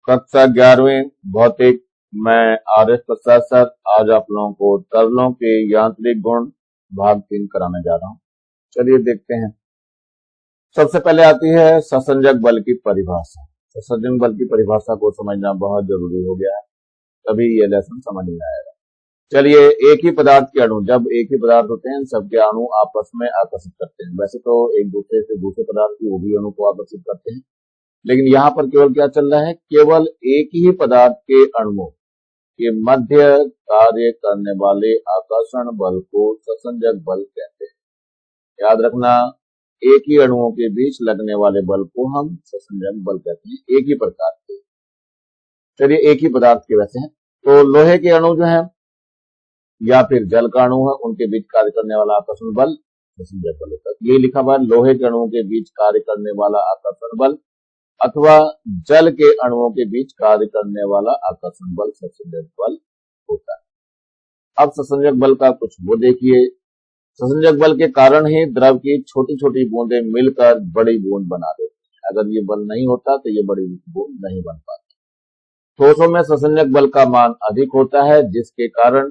कक्षा 11वीं भौतिक। मैं आर.एस. प्रसाद सर आज आप लोगों को तरलों के यांत्रिक गुण भाग 3 कराने जा रहा हूं। चलिए देखते हैं। सबसे पहले आती है ससंजक बल की परिभाषा। ससंजक बल की परिभाषा को समझना बहुत जरूरी हो गया है, तभी ये लेसन समझ में आएगा। चलिए, एक ही पदार्थ के अणु, जब एक ही पदार्थ होते हैं सबके अणु आपस में आकर्षित करते हैं। वैसे तो एक दूसरे से दूसरे पदार्थ की वो भी अणु को आकर्षित करते हैं, लेकिन यहाँ पर केवल क्या चल रहा है, केवल एक ही पदार्थ के अणुओं के मध्य कार्य करने वाले आकर्षण बल को ससंजक बल कहते हैं। याद रखना, एक ही अणुओं के बीच लगने वाले बल को हम ससंजक बल कहते हैं, एक ही प्रकार के। चलिए, एक ही पदार्थ के वैसे हैं तो लोहे के अणु जो है या फिर जल का अणु है, उनके बीच कार्य करने वाला आकर्षण बल ससंजक बल होता है। ये लिखा हुआ है, लोहे के अणुओं के बीच कार्य करने वाला आकर्षण बल अथवा जल के अणुओं के बीच कार्य करने वाला आकर्षण बल ससंजक बल होता है। अब ससंजक बल का कुछ वो देखिए। ससंजक बल के कारण ही द्रव की छोटी छोटी बूंदें मिलकर बड़ी बूंद बना देती है। अगर ये बल नहीं होता तो ये बड़ी बूंद नहीं बन पाती। ठोसों में ससंजक बल का मान अधिक होता है, जिसके कारण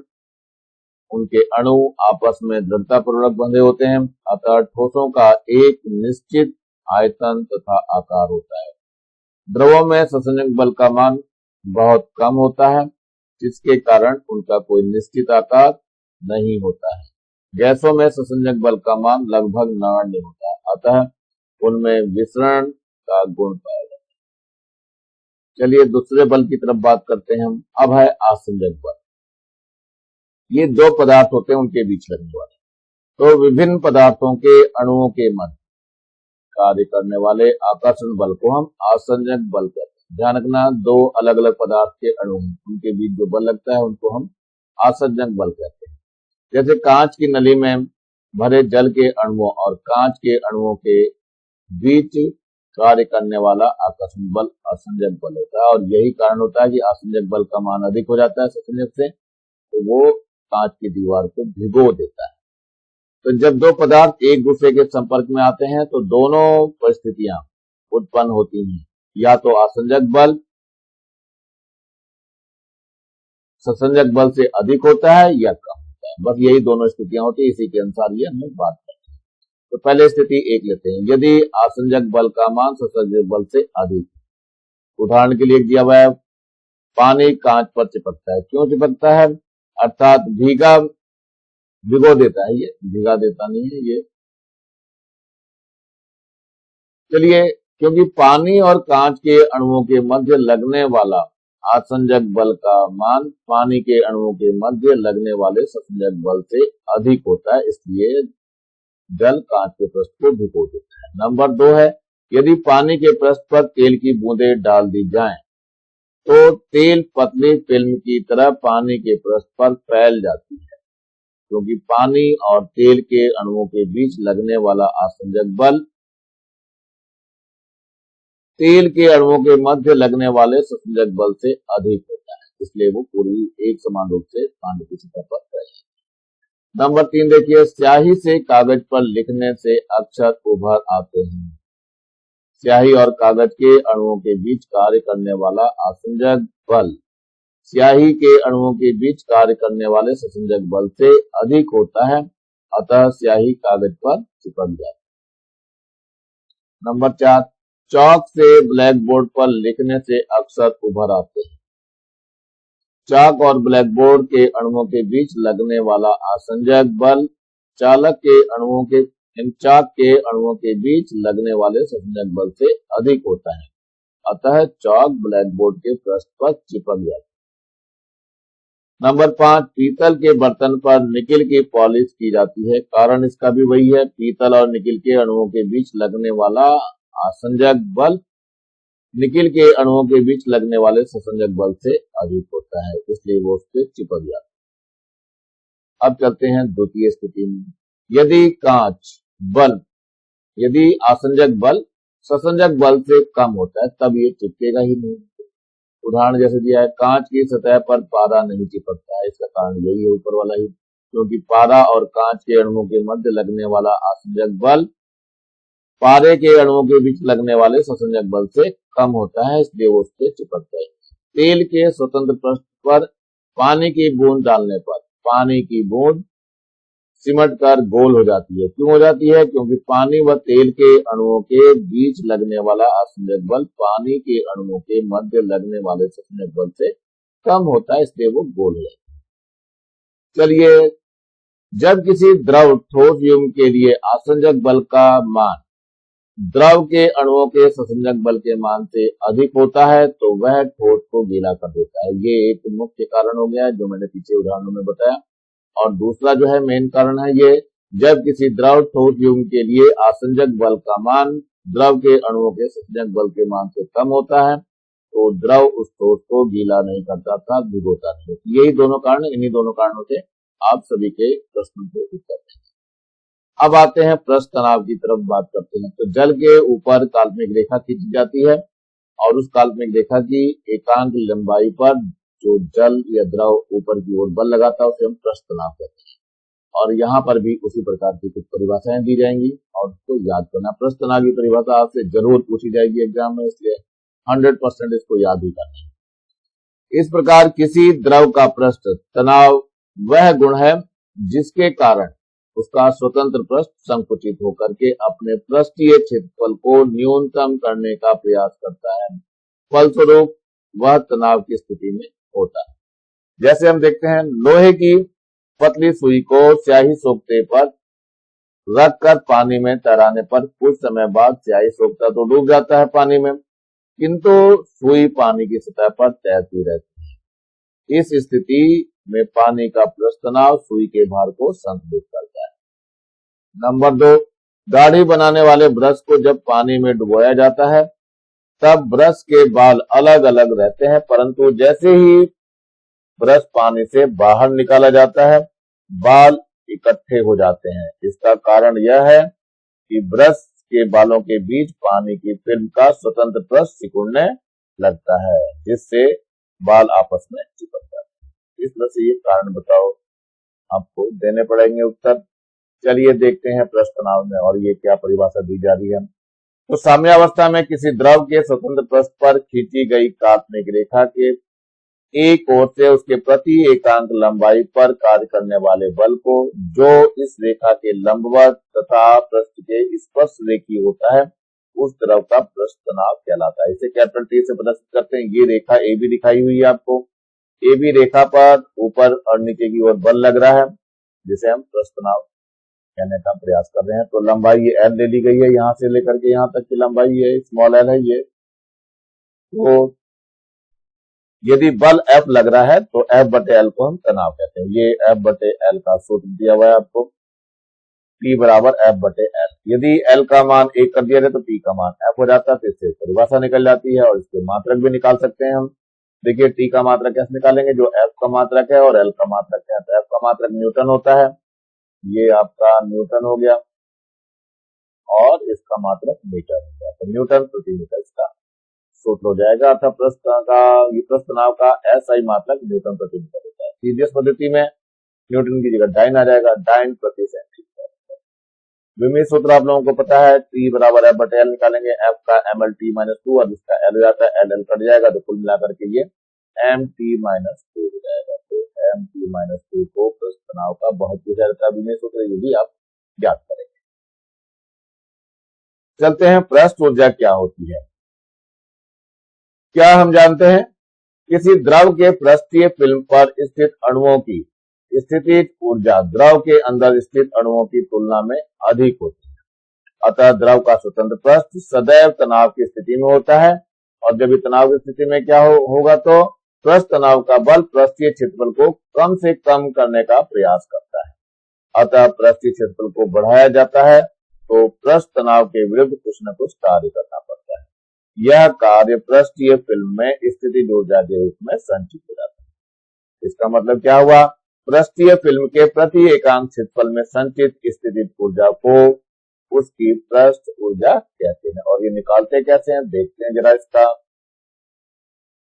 उनके अणु आपस में दृढ़ता पूर्वक बंधे होते हैं। अतः ठोसों का एक निश्चित आयतन तथा आकार होता है। द्रवों में ससंजक बल का मान बहुत कम होता है, जिसके कारण उनका कोई निश्चित आकार नहीं होता है। गैसों में ससंजक बल का मान लगभग नगण्य होता है, अतः उनमें विसरण का गुण पाया जाता है। चलिए दूसरे बल की तरफ बात करते हैं हम। अब है आसंजक बल। ये दो पदार्थ होते हैं, उनके बीच लगने वाले। तो विभिन्न पदार्थों के अणुओं के मध्य कार्य करने वाले आकर्षण बल को हम आसंजक बल कहते हैं। ध्यान रखना, दो अलग अलग पदार्थ के अणु उनके बीच जो बल लगता है उनको हम आसंजक बल कहते हैं। जैसे कांच की नली में भरे जल के अणुओं और कांच के अणुओं के बीच कार्य करने वाला आकर्षण बल आसंजक बल होता है। और यही कारण होता है कि आसंजक बल का मान अधिक हो जाता है ससंजक से, तो वो कांच की दीवार को भिगो देता है। तो जब दो पदार्थ एक दूसरे के संपर्क में आते हैं तो दोनों परिस्थितियां उत्पन्न होती हैं, या तो आसंजक बल ससंजक बल से अधिक होता है या कम होता है। बस यही दोनों स्थितियां होती है, इसी के अनुसार ये हम बात करते हैं। तो पहले स्थिति एक लेते हैं, यदि आसंजक बल का मान ससंजक बल से अधिक। उदाहरण के लिए दिया हुआ है, पानी कांच पर चिपकता है। क्यों चिपकता है? अर्थात भिगो देता है, ये भिगा देता नहीं है ये। चलिए, क्योंकि पानी और कांच के अणुओं के मध्य लगने वाला आसंजक बल का मान पानी के अणुओं के मध्य लगने वाले ससंजक बल से अधिक होता है, इसलिए जल कांच के पृष्ठ को भिगो देता है। नंबर 2 है, यदि पानी के पृष्ठ पर तेल की बूंदें डाल दी जाएं तो तेल पतली फिल्म की तरह पानी के पृष्ठ पर फैल जाती है, क्योंकि पानी और तेल के अणुओं के बीच लगने वाला आसंजक बल तेल के अणुओं के मध्य लगने वाले ससंजक बल से अधिक होता है, इसलिए वो पूरी एक समान रूप से पानी की सतह पर फैल जाती है। नंबर 3 देखिए, स्याही से कागज पर लिखने से अक्षर उभर आते हैं। स्याही और कागज के अणुओं के बीच कार्य करने वाला आसंजक बल स्याही के अणुओं के बीच कार्य करने वाले ससंजक बल से अधिक होता है, अतः स्याही कागज पर चिपक जाती है। नंबर 4, चॉक से ब्लैक बोर्ड पर लिखने से अक्षर उभर आते हैं। चॉक और ब्लैक बोर्ड के अणुओं के बीच लगने वाला आसंजक बल चाक के अणुओं के बीच लगने वाले ससंजक बल से अधिक होता है, अतः चॉक ब्लैक बोर्ड के पृष्ठ पर चिपक जाता है। नंबर 5, पीतल के बर्तन पर निकिल की पॉलिश की जाती है। कारण इसका भी वही है, पीतल और निकिल के अणुओं के बीच लगने वाला आसंजक बल निकिल के अणुओं के बीच लगने वाले ससंजक बल से अधिक होता है, इसलिए वो उससे चिपक जाता है। अब चलते हैं द्वितीय स्थिति में। यदि आसंजक बल ससंजक बल से कम होता है तब ये चिपकेगा ही नहीं। उदाहरण जैसे दिया है, कांच की सतह पर पारा नहीं चिपकता है। इसका कारण यही है ऊपर वाला ही, क्योंकि पारा और कांच के अणुओं के मध्य लगने वाला आसंजक बल पारे के अणुओं के बीच लगने वाले संसंजक बल से कम होता है, इसलिए वो उससे चिपकता है। तेल के स्वतंत्र पृष्ठ पर पानी की बूंद डालने पर पानी की बूंद सिमट कर गोल हो जाती है। क्यों हो जाती है? क्योंकि पानी व तेल के अणुओं के बीच लगने वाला असंजक बल पानी के अणुओं के मध्य लगने वाले संसंजक बल से कम होता है, इसलिए वो गोल हो जाता है। चलिए, जब किसी द्रव ठोस युग्म के लिए आसंजक बल का मान द्रव के अणुओं के संसंजक बल के मान से अधिक होता है तो वह ठोस को गीला कर देता है। ये एक मुख्य कारण हो गया है जो मैंने पीछे उदाहरणों में बताया। और दूसरा जो है मेन कारण है ये, जब किसी द्रव ठोस युग्म के लिए आसंजक बल का मान द्रव के अणुओं के संसंजक बल के मान से कम होता है तो द्रव उस ठोस को गीला नहीं करता था, भिगोता नहीं। यही दोनों कारण, इन्हीं दोनों कारणों से आप सभी के प्रश्नों के उत्तर देंगे। अब आते हैं पृष्ठ तनाव की तरफ, बात करते हैं। तो जल के ऊपर काल्पनिक रेखा खींची जाती है और उस काल्पनिक रेखा की एकांक लंबाई पर जो जल या द्रव ऊपर की ओर बल लगाता है उसे हम पृष्ठ तनाव कहते हैं। और यहाँ पर भी उसी प्रकार की कुछ परिभाषाएं दी जाएंगी और उसको याद करना। पृष्ठ तनाव की परिभाषा आपसे जरूर पूछी जाएगी एग्जाम में, इसलिए 100% इसको याद ही करना है। इस प्रकार किसी द्रव का पृष्ठ तनाव वह गुण है जिसके कारण उसका स्वतंत्र पृष्ठ संकुचित होकर के अपने पृष्ठीय क्षेत्रफल को न्यूनतम करने का प्रयास करता है, फलस्वरूप वह तनाव की स्थिति में होता है। जैसे हम देखते हैं, लोहे की पतली सुई को स्याही सोखते पर रखकर पानी में तैराने पर कुछ समय बाद स्याही सोखता तो डूब जाता है पानी में, किंतु सुई पानी की सतह पर तैरती रहती है। इस स्थिति में पानी का पृष्ठ तनाव सुई के भार को संतुलित करता है। नंबर 2, दाढ़ी बनाने वाले ब्रश को जब पानी में डुबोया जाता है तब ब्रश के बाल अलग अलग रहते हैं, परंतु जैसे ही ब्रश पानी से बाहर निकाला जाता है बाल इकट्ठे हो जाते हैं। इसका कारण यह है कि ब्रश के बालों के बीच पानी की फिल्म का स्वतंत्र पृष्ठ सिकुड़ने लगता है, जिससे बाल आपस में चिपक जाते हैं। इस तरह से ये कारण बताओ आपको देने पड़ेंगे उत्तर। चलिए देखते हैं पृष्ठ तनाव में और ये क्या परिभाषा दी जा रही है। तो साम्यावस्था में किसी द्रव के स्वतंत्र पृष्ठ पर खींची गई काल्पनिक रेखा के एक ओर से उसके प्रति एकांक लंबाई पर कार्य करने वाले बल को जो इस रेखा के लंबवत तथा पृष्ठ के स्पर्श रेखी होता है उस द्रव का पृष्ठ तनाव कहलाता है। इसे कैपिटल टी से प्रदर्शित करते हैं। ये रेखा ए बी दिखाई हुई है आपको। ए बी रेखा पर ऊपर और नीचे की ओर बल लग रहा है जिसे हम पृष्ठ तनाव कहने का प्रयास कर रहे हैं। तो लंबाई ये एल ले ली गई है, यहां से लेकर के यहां तक की लंबाई ये स्मॉल एल है। ये तो यदि बल एफ लग रहा है तो एफ बटे एल को हम तनाव कहते हैं। ये एफ बटे एल का सूत्र दिया हुआ है आपको, P बराबर एफ बटे एल। यदि एल का मान 1 कर दिया जाए तो P का मान एफ हो जाता है, तो इससे परिभाषा निकल जाती है और इसके मात्रक भी निकाल सकते हैं हम। देखिए T का मात्रक कैसे निकालेंगे, जो एफ का मात्रक है और एल का मात्रक है। तो एफ का मात्रक न्यूटन होता है, ये आपका न्यूटन हो गया और इसका मात्रक मीटर हो गया। तो न्यूटन प्रति मीटर इसका सूत्र हो जाएगा। अर्थात पृष्ठ तनाव का एसआई मात्रक न्यूटन प्रति मीटर होता है। सीधीएस पद्धति में न्यूटन की जगह डाइन आ जाएगा, डाइन प्रति सेंटीमीटर। विमीय सूत्र आप लोगों को पता है, T बराबर एफ बटे एल निकालेंगे, एफ का ML_T-2 और इसका एल हो जाता है, एल कट जाएगा तो कुल मिलाकर के ये MT-2 हो जाएगा। तो MT-2 को पृष्ठ तनाव का बहुत पूछा जाता है विमीय सूत्र, ये भी आप याद करेंगे। चलते हैं पृष्ठ ऊर्जा क्या होती है। क्या हम जानते हैं, किसी द्रव के पृष्ठीय फिल्म पर स्थित अणुओं की स्थितिज ऊर्जा द्रव के अंदर स्थित अणुओं की तुलना में अधिक होती है। अतः द्रव का स्वतंत्र पृष्ठ सदैव तनाव की स्थिति में होता है और जब तनाव की स्थिति में क्या होगा तो पृष्ठ तनाव का बल पृष्ठीय क्षेत्रफल को कम से कम करने का प्रयास करता है। अतः पृष्ठीय क्षेत्रफल को बढ़ाया जाता है तो पृष्ठ तनाव के विरुद्ध कुछ न कुछ कार्य करना पड़ता है। यह कार्य पृष्ठीय फिल्म में स्थितिज ऊर्जा के रूप में संचित हो जाता है। इसका मतलब क्या हुआ, पृष्ठीय फिल्म के प्रति एकांक क्षेत्रफल में संचित स्थितिज ऊर्जा को उसकी पृष्ठ ऊर्जा कहते हैं। और ये निकालते कैसे हैं, देखते हैं जरा इसका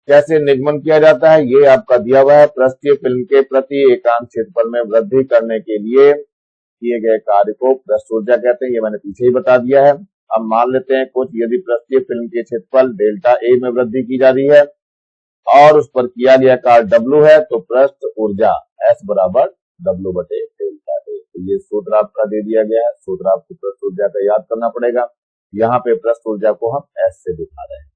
कैसे निगमन किया जाता है। ये आपका दिया हुआ है, पृष्ठीय फिल्म के प्रति एकांक क्षेत्रफल में वृद्धि करने के लिए किए गए कार्य को पृष्ठ ऊर्जा कहते हैं। ये मैंने पीछे ही बता दिया है। अब मान लेते हैं कुछ, यदि पृष्ठीय फिल्म के क्षेत्रफल डेल्टा ए में वृद्धि की जा रही है और उस पर किया गया कार्य W है, तो पृष्ठ ऊर्जा S बराबर W बटे डेल्टा ए। तो ये सूत्र आपका दे दिया गया है। सूत्र आपको पृष्ठ ऊर्जा का याद करना पड़ेगा। यहाँ पे पृष्ठ ऊर्जा को हम S से दिखा रहे हैं।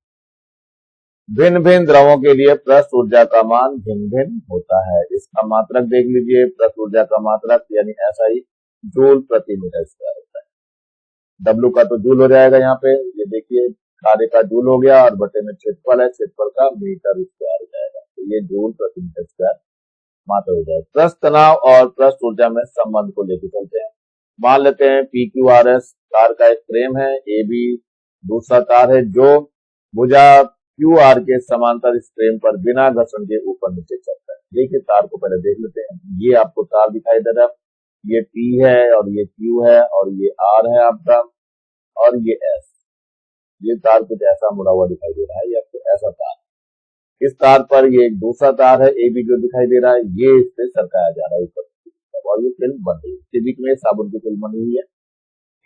भिन्न भिन्न द्रवों के लिए पृष्ठ ऊर्जा का मान भिन्न भिन्न होता है। इसका मात्रक देख लीजिए, पृष्ठ ऊर्जा का मात्रक यानी SI जूल प्रति मीटर स्क्वायर होता है। W का तो जूल हो जाएगा, यहाँ पे ये देखिए कार्य का जूल हो गया और बटे में क्षेत्रफल है, क्षेत्रफल का मीटर स्क्वायर हो जाएगा, तो ये जूल प्रति मीटर स्क्वायर मात्रा हो जाएगा। पृष्ठ तनाव और पृष्ठ ऊर्जा में संबंध को लेकर चलते हैं। मान लेते हैं PQRS तार का एक फ्रेम है, AB दूसरा तार है जो भुजा QR के समांतर इस फ्रेम पर बिना घर्षण के ऊपर नीचे चलता है। देखिए तार को पहले देख लेते हैं। ये आपको तार दिखाई दे रहा है, ये T है और ये Q है और ये R है आपका और ये S। ये तार कुछ ऐसा मुड़ा हुआ दिखाई दे रहा है, या फिर ऐसा तार। इस तार पर ये एक दूसरा तार है AB जो दिखाई दे रहा है, ये इससे सरकाया जा रहा है ऊपर और ये फिल्म बन रही है। इसके बीच में साबुन की फिल्म बनी हुई है।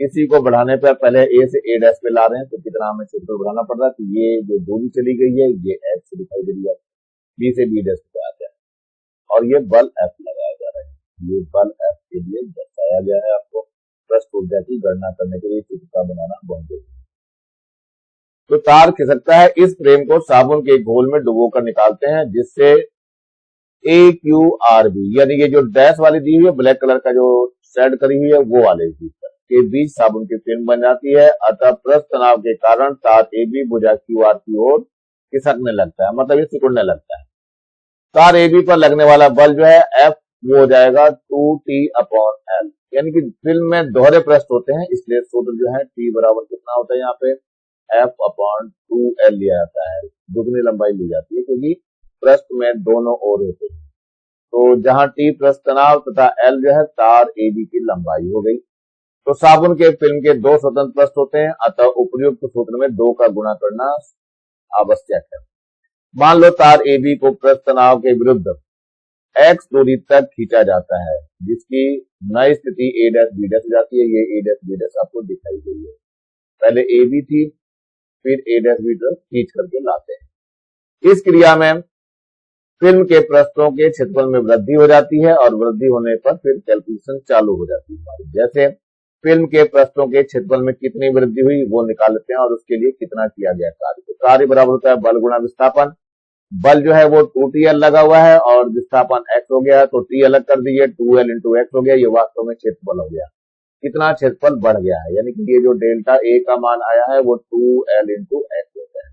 इसी को बढ़ाने पर पहले A से A' पे ला रहे हैं, तो कितना हमें क्षेत्र बढ़ाना पड़ रहा है, तो ये जो दूरी चली गई है ये X दिखाई दे रही है, B से B' पे आ गया और ये बल F लगाया जा रहा है। ये बल F के लिए दर्शाया गया है। आपको पृष्ठ ऊर्जा की गणना करने के लिए चित्र बनाना बहुत जरूरी है। तो तार खिसकता है, इस फ्रेम को साबुन के घोल में डुबोकर निकालते हैं, जिससे AQRB यानी ये जो डैश वाली दी हुई है, ब्लैक कलर का जो शेड करी हुई है, वो वाले के बीच साबुन की फिल्म बन जाती है। अतः पृष्ठ तनाव के कारण तार AB भुजा QR की ओर खिसकने लगता है, मतलब ये सिकुड़ने लगता है। तार AB पर लगने वाला बल जो है F, वो हो जाएगा 2T/L, यानी कि फिल्म में दोहरे पृष्ठ होते हैं, इसलिए सूत्र जो है T बराबर कितना होता है, यहाँ पे F/2L लिया जाता है। दुगनी लंबाई ली जाती है क्योंकि पृष्ठ में दोनों ओर होते हैं। तो जहां T पृष्ठ तनाव तथा L जो है तार AB की लंबाई हो गई। तो साबुन के फिल्म के दो स्वतंत्र पृष्ठ होते हैं, अतः उपयुक्त सूत्र में 2 का गुणा करना आवश्यक है। मान लो तार AB को पृष्ठ तनाव के विरुद्ध X दूरी तक खींचा जाता है, जिसकी नई स्थिति A'-B' हो जाती है। ये A'-B' आपको दिखाई गई है। पहले AB थी, फिर A'-B' खींच करके लाते हैं। इस क्रिया में फिल्म के पृष्ठों के क्षेत्रफल में वृद्धि हो जाती है और वृद्धि होने पर फिर कैलकुलेशन चालू हो जाती है। जैसे फिल्म के पृष्ठों के क्षेत्रफल में कितनी वृद्धि हुई वो निकाल लेते हैं और उसके लिए कितना किया गया कार्य। तो कार्य बराबर होता है बल गुणा विस्थापन। बल जो है वो 2TL लगा हुआ है और विस्थापन x हो गया, तो T अलग कर दीजिए, 2L इंटू x हो गया। ये वास्तव में क्षेत्रफल हो गया। कितना क्षेत्रफल बढ़ गया है, यानी कि ये जो डेल्टा A का मान आया है वो 2L इंटू x होता है।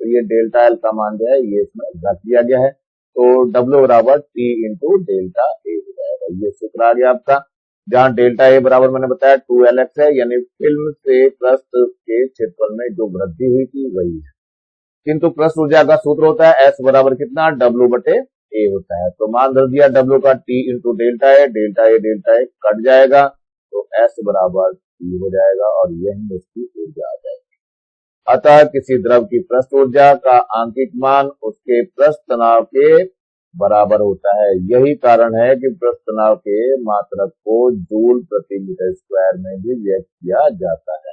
तो ये डेल्टा L का मान जो है ये इसमें रख दिया गया है, तो W बराबर T इंटू डेल्टा A हो जाएगा। ये सूत्र आ गया आपका, जहां डेल्टा A बराबर मैंने बताया 2LX है, यानी फिल्म से पृष्ठ के क्षेत्रफल में जो वृद्धि हुई थी वही है। किंतु पृष्ठ ऊर्जा का सूत्र होता है S बराबर कितना, W बटे A होता है। तो मान धर दिया W का T into delta A cut जाएगा, तो S बराबर T हो जाएगा और यही इसकी ऊर्जा आ जाएगी। अतः किसी द्रव की पृष्ठ ऊर्जा का आंतरिक मान उसके पृष्ठ तनाव के बराबर होता है। यही कारण है कि पृष्ठ तनाव के मात्रक को जूल प्रति मीटर स्क्वायर में भी व्यक्त किया जाता है।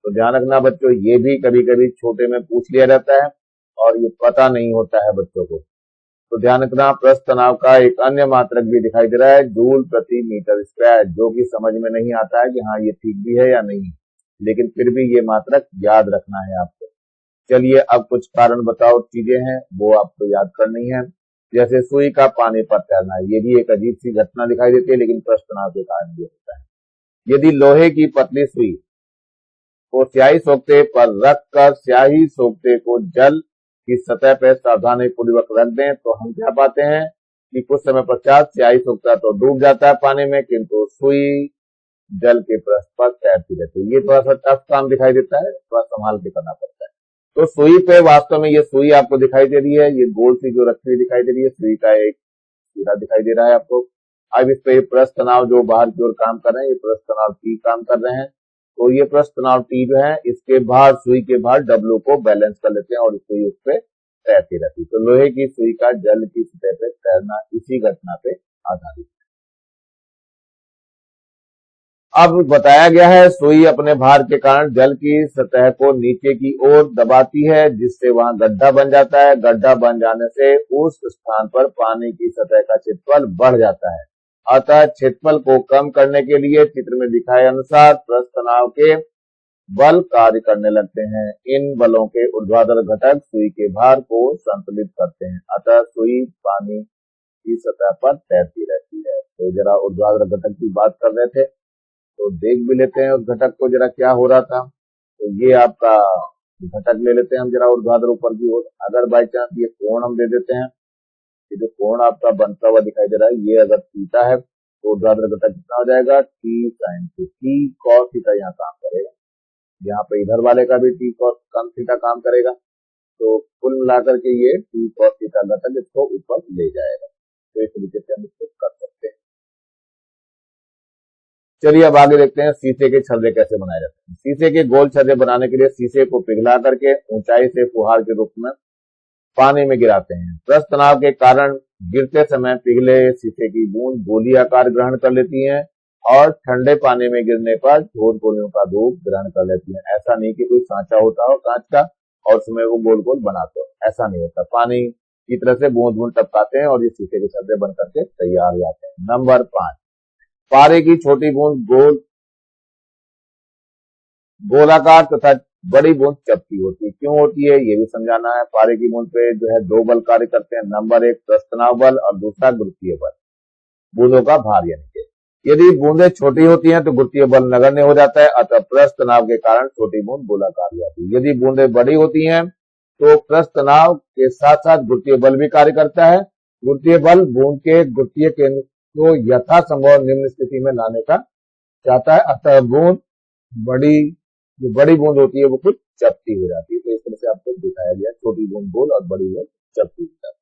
तो ध्यान रखना बच्चों, ये भी कभी कभी छोटे में पूछ लिया जाता है और ये पता नहीं होता है बच्चों को। तो ध्यान रखना, पृष्ठ तनाव का एक अन्य मात्रक भी दिखाई दे रहा है, जूल प्रति मीटर स्क्वायर, जो कि समझ में नहीं आता है कि हाँ ये ठीक भी है या नहीं, लेकिन फिर भी ये मात्रक याद रखना है आपको। चलिए अब कुछ कारण बताओ चीजें हैं वो आपको याद करनी है। जैसे सुई का पानी पर तैरना, ये भी एक अजीब सी घटना दिखाई देती है, लेकिन पृष्ठ तनाव के कारण ये होता है। यदि लोहे की पतली सुई को स्याही सोखते पर रखकर स्याही सोखते को जल की सतह पर सावधानी पूर्वक रख दें, तो हम क्या पाते हैं कि कुछ समय पश्चात स्याही सोखता तो डूब जाता है पानी में, किंतु सुई जल के पृष्ठ पर तैरती रहती है। ये थोड़ा सा टफ काम दिखाई देता है, थोड़ा संभाल के करना पड़ता है। तो सुई पे वास्तव में ये सुई आपको दिखाई दे रही है, ये गोल सी जो रखी हुई दिखाई दे रही है, सुई का एक सिरा दिखाई दे रहा है आपको। अब इस पे पृष्ठ तनाव जो बाहर की ओर काम कर रहे हैं, ये पृष्ठ तनाव T काम कर रहे हैं। तो ये पृष्ठ तनाव T जो है, इसके बाहर सुई के बाहर W को बैलेंस कर लेते हैं और सुई उस पे तैरती रहती है। तो लोहे की सुई का जल की सतह पे तैरना इसी घटना पे आधारित है। अब बताया गया है सुई अपने भार के कारण जल की सतह को नीचे की ओर दबाती है, जिससे वहां गड्ढा बन जाता है। गड्ढा बन जाने से उस स्थान पर पानी की सतह का क्षेत्रफल बढ़ जाता है। अतः क्षेत्रफल को कम करने के लिए चित्र में दिखाए अनुसार पृष्ठ तनाव के बल कार्य करने लगते हैं। इन बलों के ऊर्ध्वाधर घटक सुई के भार को संतुलित करते हैं, अतः सुई पानी की सतह पर तैरती रहती है। तो जरा ऊर्ध्वाधर घटक की बात कर रहे थे, तो देख भी लेते हैं उस घटक को जरा क्या हो रहा था। तो ये आपका घटक ले लेते हैं हम जरा ऊर्ध्वाधर ऊपर की ओर। अगर बाई चांस ये कोण हम दे देते हैं, ये जो कोण आपका बनता हुआ दिखाई दे रहा है, ये अगर थीटा है तो ऊर्ध्वाधर घटक कितना हो जाएगा, T sine theta. T cos theta यहाँ काम करेगा, यहाँ पे इधर वाले का भी टी कॉस कम थीटा काम करेगा। तो कुल मिलाकर के ये टी कॉस थीटा घटक इसको ऊपर ले जाएगा। तो इस तरीके से हम इसको कर सकते हैं। चलिए अब आगे देखते हैं शीशे के छर्रे कैसे बनाए जाते हैं। शीशे के गोल छर्रे बनाने के लिए शीशे को पिघला करके ऊंचाई से फुहार के रूप में पानी में गिराते हैं। पृष्ठ तनाव के कारण गिरते समय पिघले शीशे की बूंद गोली आकार ग्रहण कर लेती हैं और ठंडे पानी में गिरने पर ठोस गोलियों का रूप ग्रहण कर लेती हैं। ऐसा नहीं कि कोई सांचा होता हो कांच का और उसमें वो गोल गोल बनाते हो, ऐसा नहीं होता। पानी की तरह से बूंद बूंद टपकाते हैं और ये शीशे के छर्रे बन करके तैयार हो जाते हैं। नंबर 5, पारे की छोटी बूंद गोलाकार तथा बड़ी बूंद चपटी होती है। क्यों होती है ये भी समझाना है। पारे की बूंद पे जो है दो बल कार्य करते हैं। नंबर 1 पृष्ठ तनाव बल और दूसरा गुरुत्वीय बल, बूंदों का भार यानी कि। यदि बूंदें छोटी होती हैं तो गुरुत्वीय बल नगण्य हो जाता है, अतः पृष्ठ तनाव के कारण छोटी बूंद गोलाकार हो जाती है। यदि बूंदें बड़ी होती हैं तो पृष्ठ तनाव के साथ साथ गुरुत्वीय बल भी कार्य करता है। गुरुत्वीय बल बूंद के गुरुत्वीय केंद्र को यथासंभव निम्न स्थिति में लाने का चाहता है, अतः बूंद जो बड़ी बूंद होती है वो कुछ चपटी हो जाती है। तो इस तरह से आपको दिखाया गया, छोटी बूंद गोल और बड़ी बूंद चपटी हो जाती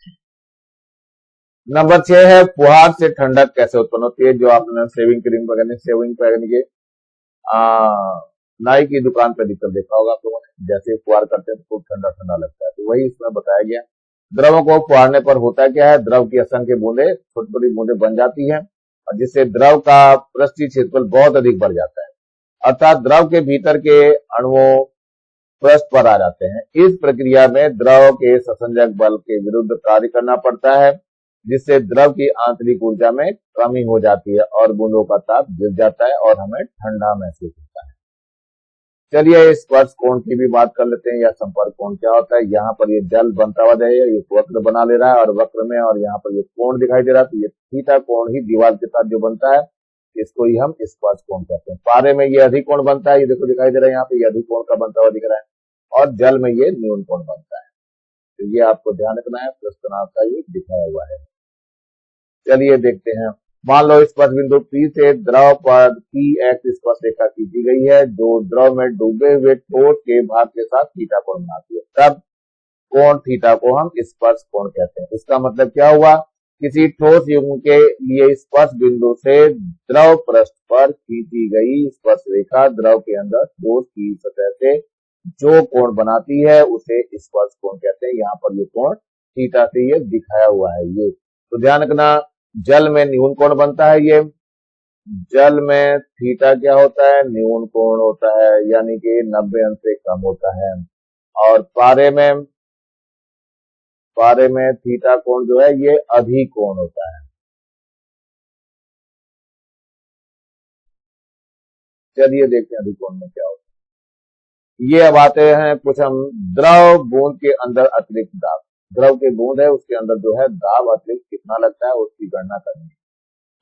है। नंबर 6 है फुहार से ठंडक कैसे उत्पन्न होती है। जो आपने शेविंग क्रीम वगैरह के नाई की दुकान पर दिक्कत देखा होगा आप लोगों ने, जैसे फुहार करते हैं तो खूब ठंडा ठंडा लगता है। तो वही इसमें बताया गया। द्रवों को फुहारने पर होता क्या है, द्रव की असंख्य बूंदें छोटी छोटी बूंदें बन जाती हैं और जिससे द्रव का पृष्ठीय क्षेत्रफल बहुत अधिक बढ़ जाता है, अर्थात द्रव के भीतर के अणुओं पृष्ठ पर आ जाते हैं। इस प्रक्रिया में द्रव के ससंजक बल के विरुद्ध कार्य करना पड़ता है, जिससे द्रव की आंतरिक ऊर्जा में कमी हो जाती है और बूंदों का ताप गिर जाता है और हमें ठंडा महसूस होता है। चलिए स्पर्श कोण की भी बात कर लेते हैं, या संपर्क कोण क्या होता है। यहाँ पर ये जल बनता हुआ जाएगा, ये वक्र बना ले रहा है और वक्र में और यहाँ पर ये कोण दिखाई दे रहा है, तो ये थीटा कोण ही दीवार के साथ जो बनता है इसको ही हम स्पर्श कोण कहते हैं। पारे में ये अधिक कोण बनता है, ये देखो दिखाई दे रहा है, यहाँ पे ये अधिक कोण का बनता हुआ दिख रहा है, और जल में ये न्यून कोण बनता है। तो ये आपको ध्यान रखना है, पृष्ठ तनाव का ये दिखाया हुआ है। चलिए देखते हैं, मान लो स्पर्श बिंदु P से द्रव पर Px स्पर्श रेखा खींची गई है, जो द्रव में डूबे हुए ठोस के भाग के साथ थीटा कोण बनाती है। तब कोण थीटा को हम स्पर्श कोण कहते हैं। इसका मतलब क्या हुआ, किसी ठोस युग्म के लिए स्पर्श बिंदु से द्रव पृष्ठ पर खींची गई स्पर्श रेखा द्रव के अंदर ठोस की सतह से जो कोण बनाती है उसे स्पर्श कोण कहते हैं। यहाँ पर ये कोण थीटा से ये दिखाया हुआ है। ये तो ध्यान रखना, जल में न्यून कोण बनता है, ये जल में थीटा क्या होता है, न्यून कोण होता है, यानी कि 90 अंश से कम होता है। और पारे में थीटा कोण जो है ये अधिक कोण होता है। चलिए देखते हैं अधिक कोण में क्या होता है। ये अब आते हैं कुछ हम द्रव बूंद के अंदर अतिरिक्त दाब। द्रव के बूंद है उसके अंदर जो है दाब अतिरिक्त कितना लगता है उसकी गणना करनी है।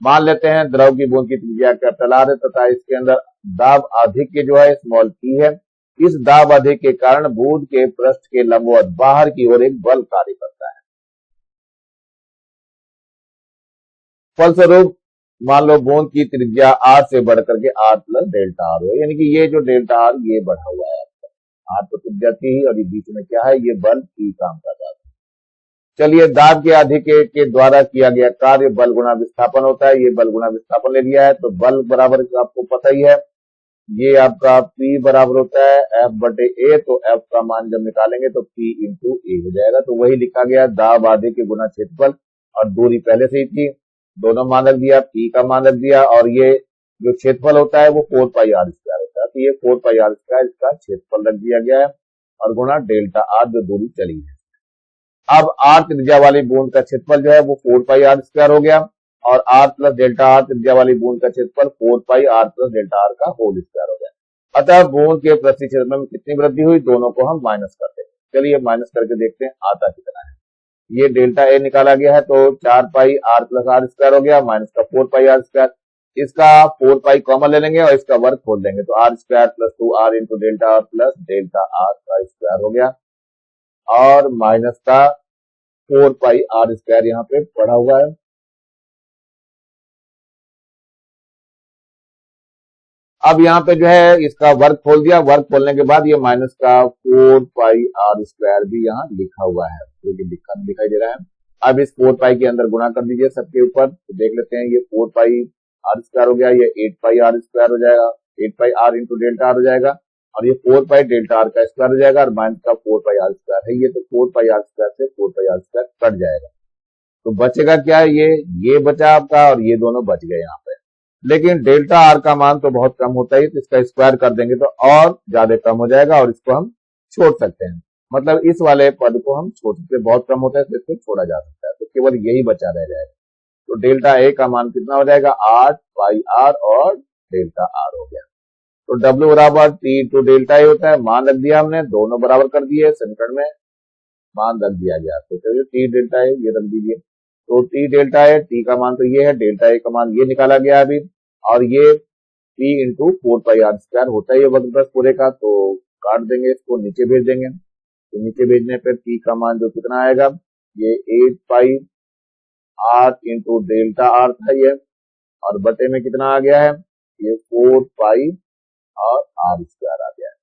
मान लेते हैं द्रव की बूंद की त्रिज्या कैपिटल आर है तथा इसके अंदर दाब अधिक जो है स्मॉल p है। इस दाब अधिक के कारण बूंद के पृष्ठ के लंबवत बाहर की ओर एक बल कार्य करता है। फलस्वरूप मान लो बूंद की त्रिज्या r से बढ़कर के r प्लस डेल्टा आर हो, यानी कि ये जो डेल्टा आर ये बढ़ा हुआ है आपका, r तो त्रिज्या थी ही और ये बीच में क्या है, ये बल p काम कर रहा है। चलिए दाब के अधिक के द्वारा किया गया कार्य बल गुणा विस्थापन होता है। ये बल गुणा विस्थापन ले लिया है, तो बल बराबर आपको पता ही है, ये आपका P बराबर होता है F बटे A। तो F का मान जब निकालेंगे तो P इंटू A हो जाएगा। तो वही लिखा गया, दाब आधे के गुना क्षेत्रफल, और दूरी पहले से ही थी दोनों मान रख दिया, पी का मान रख दिया, और ये जो क्षेत्रफल होता है वो 4 पाई आर स्क्वायर होता है, तो ये 4 पाई आर स्क्वायर इसका क्षेत्रफल रख दिया गया है, और गुणा डेल्टा आर जो दूरी चली है। अब आर त्रिज्या वाली बूंद का क्षेत्रफल जो है वो 4 पाई आर स्क्वायर हो गया, और आर प्लस डेल्टा आर त्रिज्या वाली बूंद का क्षेत्रफल 4 pi are plus delta R का होल स्क्वायर हो गया। अतः बूंद के प्रति क्षेत्रफल में कितनी वृद्धि हुई, दोनों को हम माइनस करते हैं। चलिए माइनस करके देखते हैं आता कितना है। ये डेल्टा ए निकाला गया है, तो 4 pi are plus are square हो गया, माइनस का 4 पाई आर स्क्वायर, इसका 4 पाई कॉमन ले लेंगे और इसका वर्ग खोल देंगे, तो R square plus 2 R into delta R plus delta R का स्क्वायर हो गया, और माइनस का 4 पाई आर स्क्वायर यहाँ पे पड़ा हुआ है। अब यहाँ पे जो है इसका वर्ग खोल दिया, वर्ग खोलने के बाद ये माइनस का 4 पाई आर स्क्वायर भी यहाँ लिखा हुआ है, जो कि दिखाई दे रहा है। अब इस 4 पाई के अंदर गुणा कर दीजिए सबके ऊपर, तो देख लेते हैं, ये 4 पाई आर स्क्वायर हो गया, ये 8 पाई आर स्क्वायर हो जाएगा, 8 पाई आर इंटू डेल्टा आर हो जाएगा, और ये 4 पाई डेल्टा आर का स्क्वायर हो जाएगा, और माइनस का 4 पाई आर स्क्वायर है ये, तो 4 पाई आर स्क्वायर से 4 पाई आर स्क्वायर कट जाएगा, तो बचेगा क्या है, ये बचा आपका, और ये दोनों बच गए यहाँ पे। लेकिन डेल्टा आर का मान तो बहुत कम होता है, तो इसका स्क्वायर कर देंगे तो और ज्यादा कम हो जाएगा, और इसको हम छोड़ सकते हैं, मतलब इस वाले पद को हम छोड़ सकते हैं, बहुत कम होता है तो इसको छोड़ा जा सकता है, तो केवल यही बचा रह जाएगा। तो डेल्टा ए का मान कितना हो जाएगा, 8 पाई आर और डेल्टा आर हो गया। तो डब्ल्यू बराबर टी इंटू डेल्टा ए होता है, मान रख दिया हमने, दोनों बराबर कर दिए, समीकरण में मान रख दिया गया, तो चलिए टी डेल्टा ए ये रख दीजिए, तो टी डेल्टा ए, टी का मान तो ये है, डेल्टा ए का मान ये निकाला गया अभी, और ये T into 4 pi R square होता है ये वर्ग पूरे का, तो काट देंगे, इसको नीचे भेज देंगे, तो नीचे भेजने पर टी का मान जो कितना आएगा, ये 8 पाई आर इंटू डेल्टा आर था ये, और बटे में कितना आ गया है, ये 4 पाई और आर स्क्वायर आ गया है।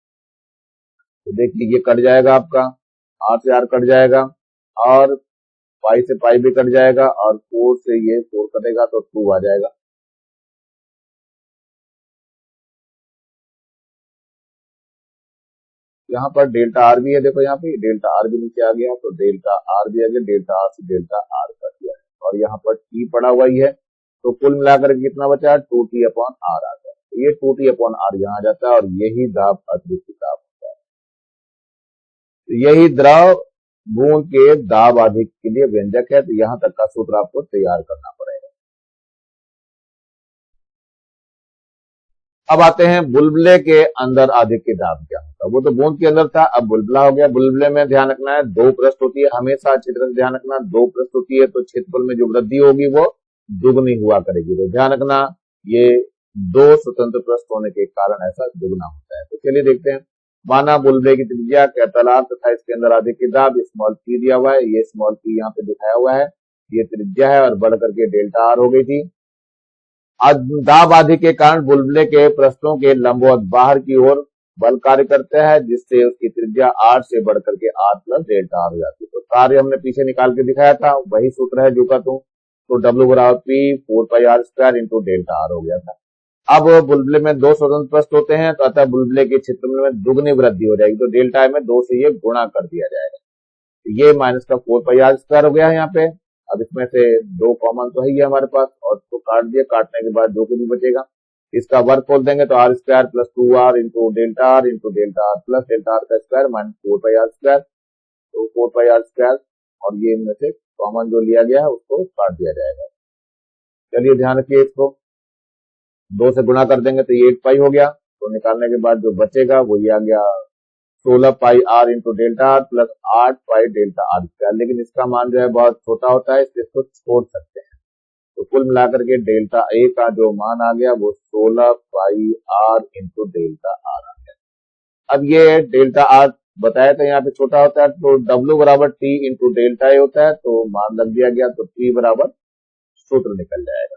तो देखिए ये कट जाएगा आपका, आर से आर कट जाएगा, और पाई से पाई भी कट जाएगा, और 4 से ये 4 कटेगा तो 2 आ जाएगा। यहाँ पर डेल्टा आर भी है, देखो यहाँ पे डेल्टा आर भी नीचे आ गया, तो डेल्टा आर भी आ गया, डेल्टा आर से डेल्टा आर कट गया है, और यहाँ पर टी पड़ा हुआ ही है, तो कुल मिलाकर कितना बचा, 2t अपॉन आर आ गया, तो ये 2t अपॉन आर यहाँ आ जाता है, और यही दाब अतिरिक्त दाब होता है। तो यही द्रव बूंद के दाब अधिक के लिए व्यंजक है, तो यहाँ तक का सूत्र आपको तैयार करना पड़ेगा। अब आते हैं बुलबुले के अंदर अधिक के दाब क्या होता है, वो तो बूंद के अंदर था, अब बुलबुला हो गया। बुलबुले में ध्यान रखना है, 2 पृष्ठ होती है, हमेशा अच्छी तरह से ध्यान रखना, 2 पृष्ठ होती है, तो क्षेत्रफल में जो वृद्धि होगी वो दुगनी हुआ करेगी, तो ध्यान रखना ये 2 स्वतंत्र पृष्ठ होने के कारण ऐसा दुगना होता है। तो चलिए देखते हैं, माना बुलबुले की त्रिज्या कैतालाब तथा इसके अंदर अधिक के दाब स्मॉल पी दिया हुआ है, ये स्मॉल पी यहाँ पे दिखाया हुआ है, ये त्रिज्या है, और बढ़ करके डेल्टा आर हो गई थी। दाब आदि के कारण बुलबुले के पृष्ठों के लंबवत बाहर की ओर बल कार्य करते हैं, जिससे उसकी त्रिज्या आर से बढ़कर के आर प्लस डेल्टा आर हो जाती है। तो कार्य हमने पीछे निकाल के दिखाया था, वही सूत्र है जो का तो डब्ल्यू बराबर P 4 pi R square into delta R हो गया था। अब बुलबुले में 2 स्वतंत्र पृष्ठ होते हैं, तो अतः बुलबुले के क्षेत्रफल में दुगनी वृद्धि हो जाएगी, तो डेल्टा में 2 से ये गुणा कर दिया जाएगा, तो ये माइनस का 4 पाई आर स्क्वायर हो गया है यहाँ पे। अब इसमें से 2 कॉमन तो है हमारे पास, और इसको काट दिया, काटने के बाद 2 को नहीं बचेगा, इसका वर्ग खोल देंगे, तो R square plus 2 R into delta R plus delta R का square minus 4 pi R square, तो 4 पाई आर स्क्वायर, और ये इनमें से कॉमन जो लिया गया है उसको काट दिया जाएगा। चलिए ध्यान रखिए, इसको 2 से गुणा कर देंगे तो ये 8 पाई हो गया, तो निकालने के बाद जो बचेगा वो ये आ गया 16 pi R into delta R plus 8 pi delta R square, लेकिन इसका मान जो है बहुत छोटा होता है, इसलिए इसको छोड़ सकते हैं। तो कुल मिलाकर के डेल्टा ए का जो मान आ गया वो 16 pi R into delta are आ गया। अब ये डेल्टा आर बताया था यहाँ पे छोटा होता है, तो डब्ल्यू बराबर टी इंटू डेल्टा ए होता है, तो मान रख दिया गया, तो टी बराबर सूत्र निकल जाएगा।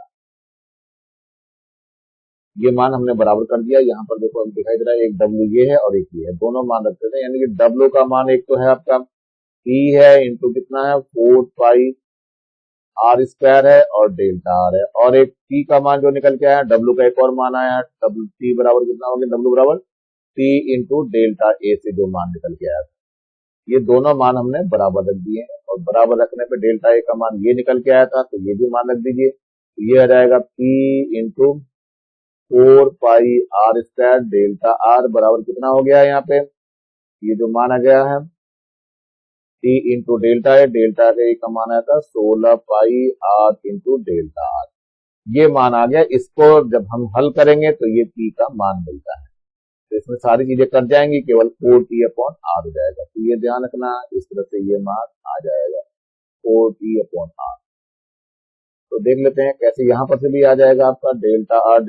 ये मान हमने बराबर कर दिया, यहाँ पर देखो अब दिखाई दे रहा है, एक डब्ल्यू ये है और एक ये है, दोनों मान रखते थे, यानी कि डब्ल्यू का मान एक तो है आपका टी है इंटू कितना है 4 पाई आर स्क्वायर है और डेल्टा आर है, और एक टी का मान जो निकल के आया, डब्ल्यू का एक और मान आया, डब्ल्यू टी बराबर कितना हो गया, डब्ल्यू बराबर टी इंटू डेल्टा ए से जो मान निकल के आया, ये दोनों मान हमने बराबर रख दिए, और बराबर रखने पे डेल्टा ए का मान ये निकल के आया था, तो ये भी मान रख दीजिए, ये आ जाएगा P into 4πr² delta R बराबर कितना हो गया यहाँ पे, ये जो माना गया है T इंटू डेल्टा है, डेल्टा का मान आया था 16πr इंटू डेल्टा आर, ये मान आ गया। इसको जब हम हल करेंगे तो ये P का मान मिलता है, तो इसमें सारी चीजें कट जाएंगी, केवल 4T/r हो जाएगा। तो ये ध्यान रखना, इस तरह से ये मान आ जाएगा 4T/r। तो देख लेते हैं कैसे, यहाँ पर से भी आ जाएगा आपका डेल्टा आर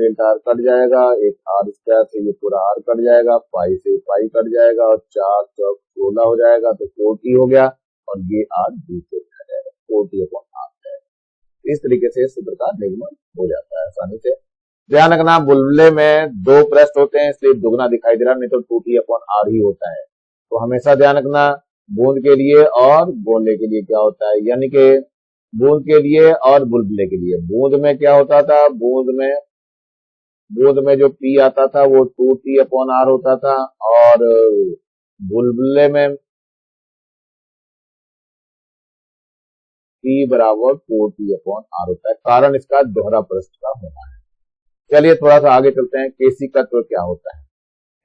कट जाएगा, एक r² से ये पूरा r कट जाएगा, पाई से पाई कट जाएगा और 4 चौक 16 हो जाएगा, तो 4T हो गया और ये r b से आ जाएगा 4T/r। इस तरीके से सूत्र का निगमन हो जाता है आसानी से। ध्यान रखना, बुलबुले में दो पृष्ठ होते हैं इसलिए दुगना दिखाई दे रहा, नहीं तो 2T/r ही होता है। तो हमेशा ध्यान रखना, बूंद के लिए और गोले के लिए क्या होता है, यानी कि बूंद के लिए और बुलबुले के लिए। बूंद में क्या होता था, बूंद में जो P आता था वो 2T/r होता था, और बुलबुले में P बराबर 4T/r होता है, कारण इसका दोहरा पृष्ठ का होना है। चलिए थोड़ा सा आगे चलते हैं, केशिकत्व क्या होता है।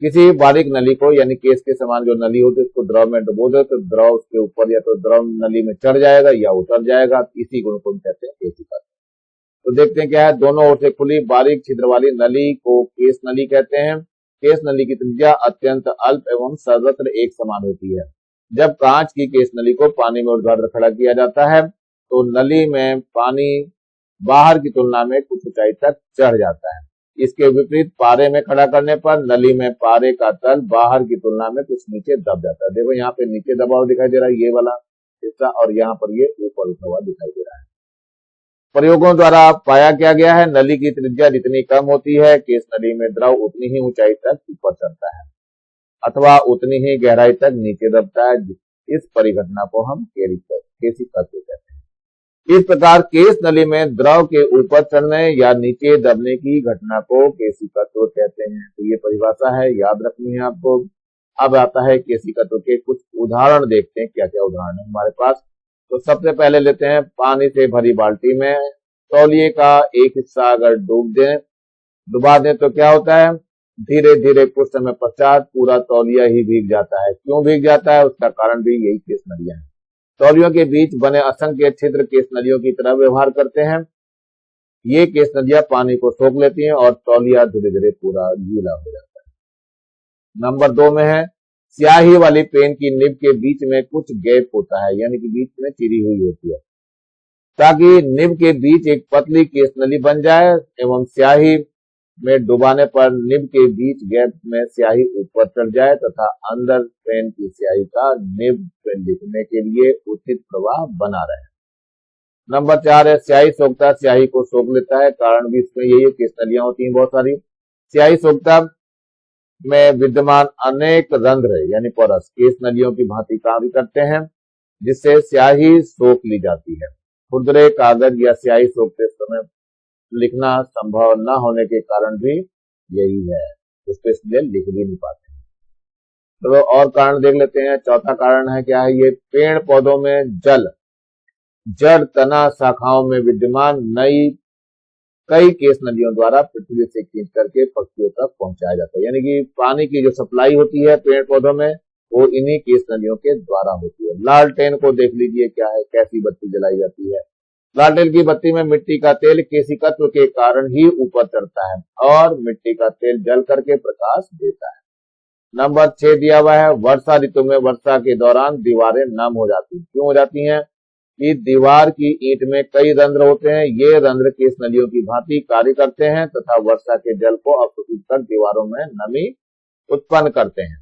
किसी बारीक नली को, यानी केस के समान जो नली होती है उसको द्रव में डुबो दो, तो द्रव उसके ऊपर या तो द्रव नली में चढ़ जाएगा या उतर जाएगा, इसी गुण को हम कहते हैं केशिकत्व। तो देखते हैं क्या है, दोनों ओर से खुली बारीक छिद्र वाली नली को केस नली कहते हैं। केस नली की त्रिज्या अत्यंत अल्प एवं सर्वत्र एक समान होती है। जब कांच की केस नली को पानी में ऊर्ध्वाधर खड़ा किया जाता है तो नली में पानी बाहर की तुलना में कुछ ऊंचाई तक चढ़ जाता है। इसके विपरीत पारे में खड़ा करने पर नली में पारे का तल बाहर की तुलना में कुछ नीचे दब जाता है। देखो यहाँ पे नीचे दबा हुआ दिखाई दे रहा है ये वाला हिस्सा, और यहाँ पर ये ऊपर उठा हुआ दिखाई दे रहा है। प्रयोगों द्वारा पाया क्या गया है, नली की त्रिज्या जितनी कम होती है, केस नली में द्रव उतनी ही ऊंचाई तक ऊपर चढ़ता है अथवा उतनी ही गहराई तक नीचे दबता है। इस परिघटना को हम केशिकत्व कहते हैं। इस प्रकार केस नली में द्रव के ऊपर चढ़ने या नीचे दबने की घटना को केशिकत्व कहते हैं। तो ये परिभाषा है, याद रखनी है आपको। अब आता है केशिकत्व के कुछ उदाहरण, देखते हैं क्या क्या उदाहरण है हमारे पास। तो सबसे पहले लेते हैं, पानी से भरी बाल्टी में तौलिए का एक हिस्सा अगर डुबा दें तो क्या होता है, धीरे धीरे कुछ समय पश्चात पूरा तौलिया ही भीग जाता है। क्यों भीग जाता है, उसका कारण भी यही केस नलियां हैं। तौलियों के बीच बने असंख्य छिद्र केस नलियों की तरह व्यवहार करते हैं। ये केस नलियां पानी को सोख लेती हैं और तौलिया धीरे धीरे पूरा गीला हो जाता है। नंबर 2 में है, स्याही वाली पेन की निब के बीच में कुछ गैप होता है, यानी कि बीच में चिरी हुई होती है, ताकि निब के बीच एक पतली केस नली बन जाए एवं स्याही में डुबाने पर निब के बीच गैप में स्याही ऊपर चढ़ जाए तथा अंदर पेन की स्याही का निब पे लिखने के लिए उचित प्रवाह बना रहे। नंबर 4 है, स्याही सोखता स्याही को सोख लेता है। कारण भी इसमें यही है, केस नलियां होती हैं बहुत सारी। स्याही सोखता में विद्यमान अनेक रंध्र यानी पोरस केस नलियों की भांति कार्य करते हैं, जिससे स्याही सोख ली जाती है। खुरदरे कागज या स्याही सोखते समय लिखना संभव न होने के कारण भी यही है, इसको इसलिए लिख भी नहीं पाते। तो और कारण देख लेते हैं। चौथा कारण है क्या है, ये पेड़ पौधों में जड़ तना शाखाओं में विद्यमान कई केस नलियों द्वारा पृथ्वी से खींच करके पक्षियों तक पहुंचाया जाता है। यानी कि पानी की जो सप्लाई होती है पेड़ पौधों में वो इन्हीं केस नलियों के द्वारा होती है। लालटेन को देख लीजिए क्या है, कैसी बत्ती जलाई जाती है। लालटेन की बत्ती में मिट्टी का तेल केशिकत्व के कारण ही ऊपर चढ़ता है और मिट्टी का तेल जल करके प्रकाश देता है। नंबर 6 दिया हुआ है, वर्षा ऋतु में वर्षा के दौरान दीवारें नम हो जाती हैं। क्यों हो जाती हैं, कि दीवार की ईंट में कई रंध्र होते हैं। ये रंध्र केस नलियों की भांति कार्य करते हैं तथा वर्षा के जल को अवशोषित कर दीवारों में नमी उत्पन्न करते हैं।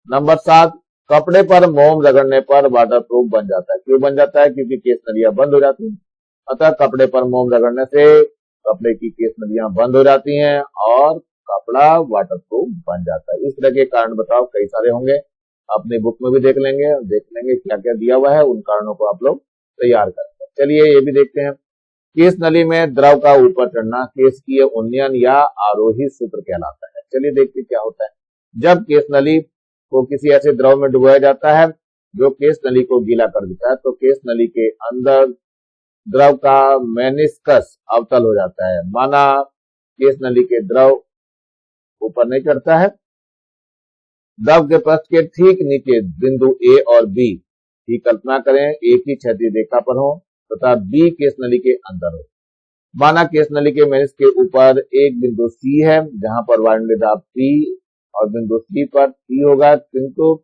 नंबर 7, कपड़े पर मोम रगड़ने पर वाटरप्रूफ बन जाता है। क्यों बन जाता है, क्योंकि केस नलियां बंद हो जाती हैं, अतः कपड़े पर मोम रगड़ने से कपड़े की केस नलियां बंद हो जाती हैं और कपड़ा वाटरप्रूफ बन जाता है। इस तरह के कारण बताओ कई सारे होंगे, अपनी बुक में भी देख लेंगे क्या क्या दिया हुआ है, उन कारणों को आप लोग तैयार करते हैं। चलिए ये भी देखते हैं, केस नली में द्रव का ऊपर चढ़ना केशिकीय उन्नयन या आरोही सूत्र कहलाता है। चलिए देखते क्या होता है। जब केस नली को किसी ऐसे द्रव में डुबाया जाता है जो केस नली को गीला कर देता है, तो केस नली के अंदर द्रव का मेनिस्कस अवतल हो जाता है। माना केस नली के द्रव ऊपर नहीं चढ़ता है, द्रव के पृष्ठ के ठीक नीचे बिंदु ए और बी की कल्पना करें, एक ही क्षैतिज रेखा पर हो तथा बी केस नली के अंदर हो। माना केस नली के मेनिस के ऊपर एक बिंदु सी है जहां पर वायुमंडलीय दाब P और बिंदु सी पर P होगा, किंतु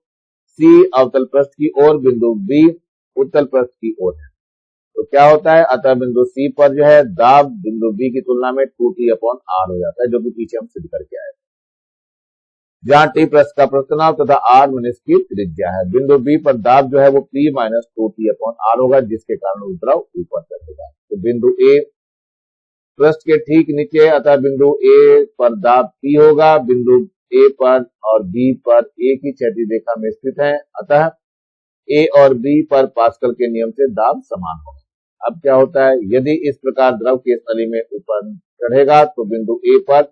सी अवतल पृष्ठ की ओर, बिंदु बी उत्तल पृष्ठ की ओर है। तो क्या होता है, अतः बिंदु सी पर जो है दाब बिंदु बी की तुलना में 2T/R हो जाता है, जो कि पीछे हम सिद्ध करके आए, जहां T पृष्ठ का प्रस्तुनाव तथा R मेनिस की त्रिज्या है। बिंदु बी पर दाब जो है वो P - 2T/R होगा, जिसके कारण द्रव ऊपर चढ़ेगा। तो बिंदु ए पृष्ठ के ठीक नीचे, अतः बिंदु ए पर दाब P होगा, बिंदु ए पर और बी पर एक ही क्षैतिज रेखा में स्थित है, अतः ए और बी पर पास्कल के नियम से दाब समान होगा। अब क्या होता है, यदि इस प्रकार द्रव केस नली में ऊपर चढ़ेगा तो बिंदु ए पर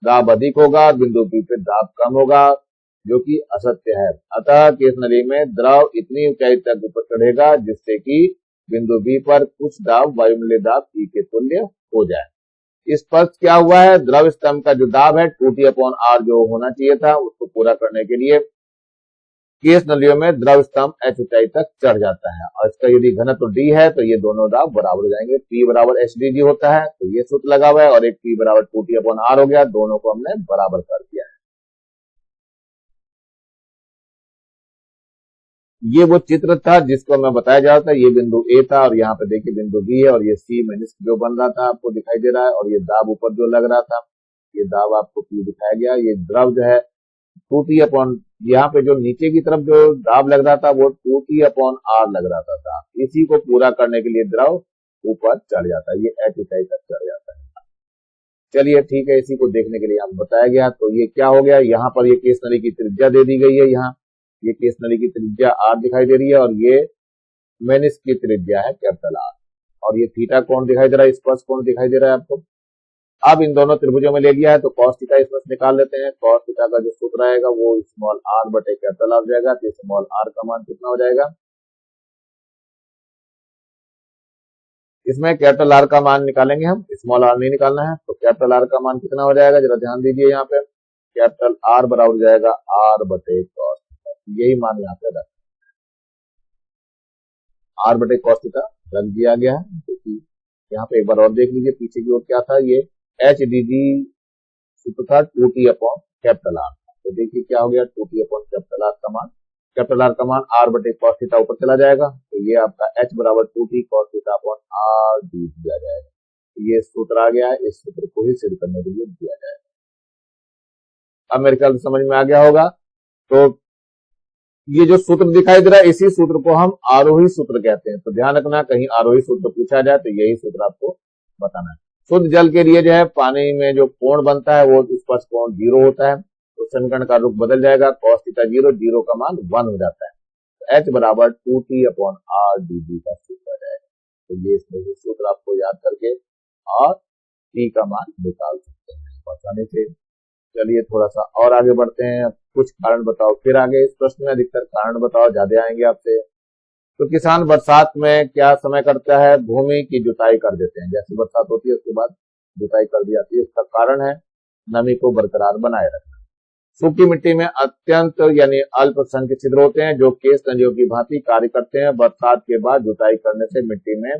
दाब अधिक होगा, बिंदु बी पर दाब कम होगा, जो कि असत्य है। अतः केस नली में द्रव इतनी ऊंचाई तक ऊपर चढ़ेगा जिससे कि बिंदु बी पर कुछ दाब वायुमंडलीय दाब P के तुल्य हो जाए। स्पष्ट क्या हुआ है, द्रव स्तंभ का जो दाब है 2T/R जो होना चाहिए था, उसको पूरा करने के लिए केस नलियों में द्रव स्तंभ H ऊंचाई तक चढ़ जाता है, और इसका यदि घनत्व D है तो ये दोनों दाब बराबर हो जाएंगे। P बराबर HdG होता है, तो ये सूत्र लगा हुआ है, और एक P बराबर 2T/R हो गया, दोनों को हमने बराबर कर दिया है। ये वो चित्र था जिसको मैं बताया जा रहा था, ये बिंदु ए था और यहाँ पे देखिए बिंदु बी है, और ये सी मेनिस जो बन रहा था आपको दिखाई दे रहा है, और ये दाब ऊपर जो लग रहा था, ये दाब आपको P दिखाया गया। ये द्रव जो है 2T/ यहाँ पे जो नीचे की तरफ जो दाब लग रहा था वो 2T/R लग रहा था। इसी को पूरा करने के लिए द्रव ऊपर चढ़ जाता है, ये H ऊंचाई तक चढ़ जाता है। चलिए ठीक है, इसी को देखने के लिए आपको बताया गया। तो ये क्या हो गया, यहाँ पर ये केस नली की त्रिज्या दे दी गई है, यहाँ ये केस नली की त्रिज्या R दिखाई दे रही है, और ये मेनिस की त्रिज्या है R, और ये थीटा कोण दिखाई दे रहा है, स्पर्श कोण दिखाई दे रहा है आपको। अब इन दोनों त्रिभुजों में ले लिया है तो cos थीटा इसमें से निकाल लेते हैं। cos थीटा का जो सूत्र आएगा वो स्मॉल r बटे कैपिटल R हो जाएगा। तो स्मॉल r का मान कितना हो जाएगा, इसमें कैपिटल R का मान निकालेंगे हम, स्मॉल r नहीं निकालना है। तो कैपिटल R का मान कितना हो जाएगा, जरा ध्यान दीजिए, यहाँ पे कैपिटल R बराबर हो जाएगा r बटे cos थीटा। यही मान यहाँ पे r बटे cos थीटा रख दिया गया है, क्योंकि यहाँ पे एक बार और देख लीजिए पीछे की ओर क्या था, ये HdG सूत्र था 2T/R। तो देखिए क्या हो गया, 2T/R का मान, कैपिटल R का मान r बटे cos थीटा ऊपर चला जाएगा, तो ये आपका H बराबर 2T cos थीटा/R दिया जाएगा। तो ये सूत्र आ गया है, इस सूत्र को ही सिद्ध करने के लिए दिया जाएगा। अब मेरे ख्याल से समझ में आ गया होगा। तो ये जो सूत्र दिखाई दे रहा है, इसी सूत्र को हम आरोही सूत्र कहते हैं। तो ध्यान रखना, कहीं आरोही सूत्र पूछा जाए तो यही सूत्र आपको बताना है। शुद्ध जल के लिए जो है पानी में जो कोण बनता है वो स्पर्श कोण 0 होता है, तो समीकरण का रुख बदल जाएगा, cos थीटा 0 का मान 1 हो जाता है। तो H बराबर 2T/R dB का सूत्र है। तो ये इसमें से सूत्र आपको याद करके और T का मान निकाल सकते हैं आसानी से। चलिए थोड़ा सा और आगे बढ़ते हैं, कुछ कारण बताओ। फिर आगे इस प्रश्न में अधिकतर कारण बताओ ज्यादा आएंगे आपसे। तो किसान बरसात में क्या समय करता है, भूमि की जुताई कर देते हैं। जैसे बरसात होती है उसके बाद जुताई कर दी जाती है। इसका कारण है नमी को बरकरार बनाए रखना। सूखी मिट्टी में अत्यंत यानी अल्पसंख्य छिद्र होते हैं जो केस नलियों की भांति कार्य करते हैं। बरसात के बाद जुताई करने से मिट्टी में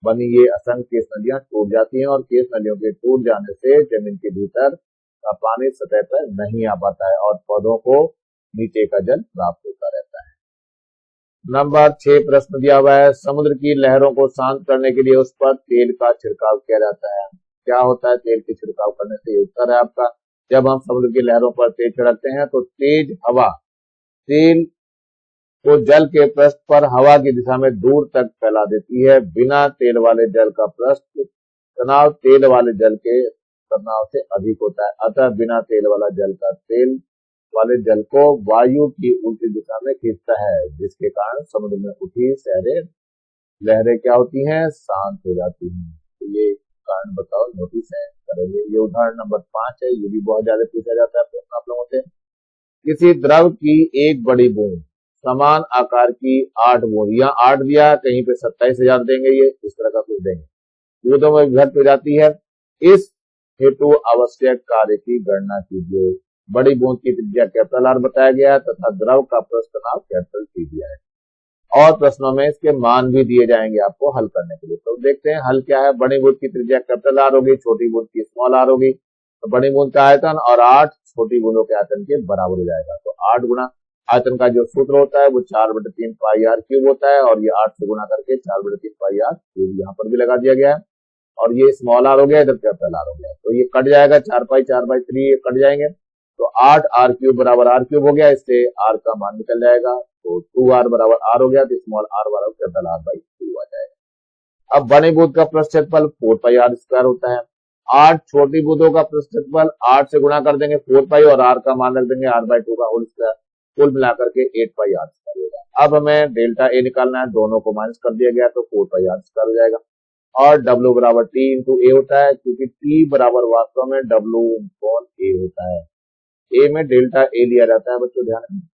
बनी ये असंख्य केस नलियां टूट जाती हैं, और केस नलियों के टूट जाने से जमीन के भीतर का पानी सतह पर नहीं आ पाता है और पौधों को नीचे का जल प्राप्त होता रहता है। नंबर 6 प्रश्न दिया हुआ है, समुद्र की लहरों को शांत करने के लिए उस पर तेल का छिड़काव किया जाता है। क्या होता है तेल के छिड़काव करने से? उत्तर है आपका, जब हम समुद्र की लहरों पर तेल छिड़कते हैं तो तेज हवा तेल को जल के पृष्ठ पर हवा की दिशा में दूर तक फैला देती है। बिना तेल वाले जल का पृष्ठ तनाव तेल वाले जल के तनाव से अधिक होता है, अतः बिना तेल वाला जल का तेल वाले जल को वायु की उल्टी दिशा में खींचता है, जिसके कारण समुद्र में उठी लहरें क्या होती हैं, शांत हो जाती हैं। तो ये कारण बताओ, नोटिस है करेंगे। ये उदाहरण नंबर 5 है, ये भी बहुत ज्यादा पूछा जाता है आप लोगों से। किसी द्रव की एक बड़ी बूंद समान आकार की 8 बूंद, यहाँ 8 दिया, कहीं पे 27,000 देंगे, ये इस तरह का कुछ देंगे, बूंदों में विभक्त हो जाती है। इस हेतु आवश्यक कार्य की गणना कीजिए। बड़ी बूंद की त्रिज्या कैपिटल आर बताया गया है तथा द्रव का पृष्ठ तनाव कैपिटल टी दिया है, और प्रश्नों में इसके मान भी दिए जाएंगे आपको हल करने के लिए। तो देखते हैं हल क्या है। बड़ी बूंद की त्रिज्या कैपिटल आर होगी, छोटी बूंद की स्मॉल आर होगी, तो बड़ी बूंद का आयतन और 8 छोटी बूंदों के आयतन के बराबर हो जाएगा। तो 8 गुना आयतन का जो सूत्र होता है वो 4/3 पाई आर क्यूब होता है, और ये 8 से गुना करके 4/3 पाई आर क्यूब यहाँ पर भी लगा दिया गया है, और ये स्मॉल आर हो गया, इधर कैपिटल आर हो गया, तो ये कट जाएगा, 4 पाई 3 ये कट जाएंगे, तो 8 आर क्यूब बराबर आर क्यूब हो गया, इससे आर का मान निकल जाएगा, तो 2r बराबर आर हो गया, तो स्मॉल आर बराबर कैपिटल आर बाई 2 आ जाएगा। अब बड़ी बूंद का पृष्ठ क्षेत्रफल 4 पाई आर स्क्वायर होता है। 8 छोटी बूंदों का पृष्ठ क्षेत्रफल 8 से गुणा कर देंगे 4 पाई, और आर का मान रख देंगे r बाई 2 का होल स्क्वायर, कुल मिलाकर के 8 पाई आर स्क्वायर होगा। अब हमें डेल्टा ए निकालना है, दोनों को माइनस कर दिया गया, तो 4 पाई आर स्क्वायर हो जाएगा, और W बराबर T इंटू ए होता है, क्योंकि T बराबर वास्तव में W अपॉन ए होता है, ए में डेल्टा ए लिया जाता है बच्चों, ध्यान रखना।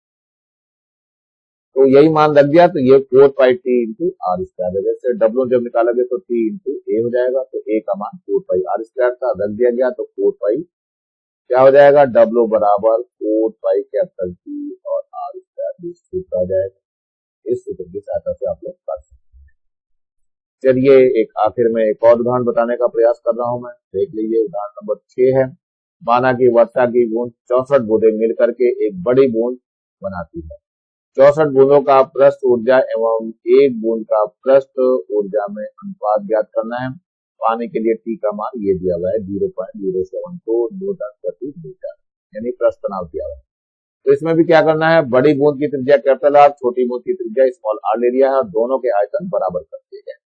तो यही मान रख दिया, तो ये 4 pi T into are square है, जैसे W जब निकालोगे तो T इंटू ए हो जाएगा, तो ए का मान 4 पाई आर स्क्वायर था, रख दिया गया, तो 4 पाई क्या हो जाएगा, W बराबर 4 पाई कैपिटल टी और आर स्क्वायर सूत्र आ जाएगा। इस सूत्र की सहायता से आप लोग कर सकते हैं। चलिए एक आखिर में एक और उदाहरण बताने का प्रयास कर रहा हूं मैं, देख लीजिए। उदाहरण नंबर 6 है। माना कि वर्षा की बूंद 64 बूंदें मिलकर के एक बड़ी बूंद बनाती है। 64 बूंदों का पृष्ठ ऊर्जा एवं एक बूंद का पृष्ठ ऊर्जा में अनुपात ज्ञात करना है। पानी के लिए टी का मान ये दिया हुआ है 0.072 न्यूटन प्रति मीटर, यानी पृष्ठ तनाव दिया हुआ है। तो इसमें भी क्या करना है, बड़ी बूंद की त्रिज्या कैपिटल आर, छोटी बूंद की त्रिज्या स्मॉल आर ले लिया है, और दोनों के आयतन बराबर कर दिए गए।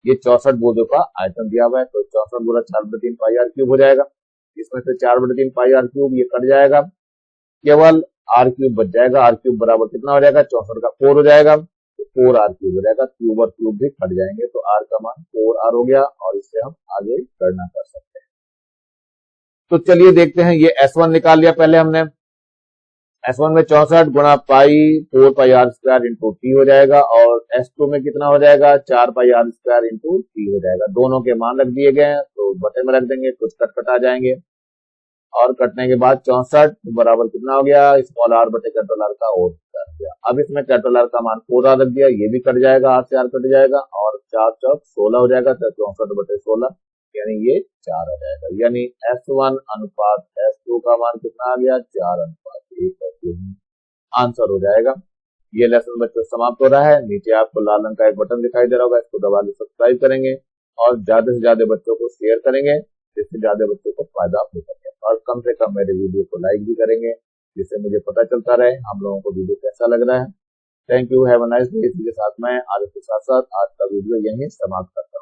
ये 64 बूंदों का आयतन दिया हुआ है, तो 64 गुना 4/3 पाई आर क्यूब हो जाएगा, इसमें से 4/3 पाई आर क्यूब ये कट जाएगा, केवल आर क्यूब बच जाएगा। आर क्यूब बराबर कितना हो जाएगा, 64 का 4 हो जाएगा, तो 4 आर क्यूब हो जाएगा, क्यूब और क्यूब भी कट जाएंगे, तो आर का मान 4 आर हो गया, और इससे हम आगे गणना कर सकते हैं। तो चलिए देखते हैं, ये S1 निकाल लिया पहले हमने। S1 में 64 गुणा पाई 4 pi R square into T हो जाएगा, और S2 में कितना हो जाएगा, 4 pi R square into T हो जाएगा। दोनों के मान रख दिए गए हैं, तो बटे में रख देंगे, कुछ कट आ जाएंगे, और कटने के बाद 64 बराबर कितना हो गया, स्मॉल आर बटे कैपिटल आर का होल स्क्वायर हो गया। अब इसमें कैपिटल आर का मान 4 आर रख दिया, ये भी कट जाएगा, आर से आर कट जाएगा, और 4 चौक 16 हो जाएगा, तो 64 बटे 16 यानी ये 4 आ जाएगा, यानी S1 अनुपात S2 का मान कितना आ गया, 4:1 आंसर हो जाएगा। ये लेसन बच्चों समाप्त हो रहा है। नीचे आपको लाल रंग का एक बटन दिखाई दे रहा होगा, इसको दबा के सब्सक्राइब करेंगे, और ज्यादा से ज्यादा बच्चों को शेयर करेंगे, जिससे ज्यादा बच्चों को फायदा हो सके, और कम से कम मेरे वीडियो को लाइक भी करेंगे, जिससे मुझे पता चलता रहे हम लोगों को वीडियो कैसा लग रहा है। Thank you, have a nice day. इसी के साथ मैं आज के साथ साथ आज का वीडियो यहीं समाप्त करता हूं।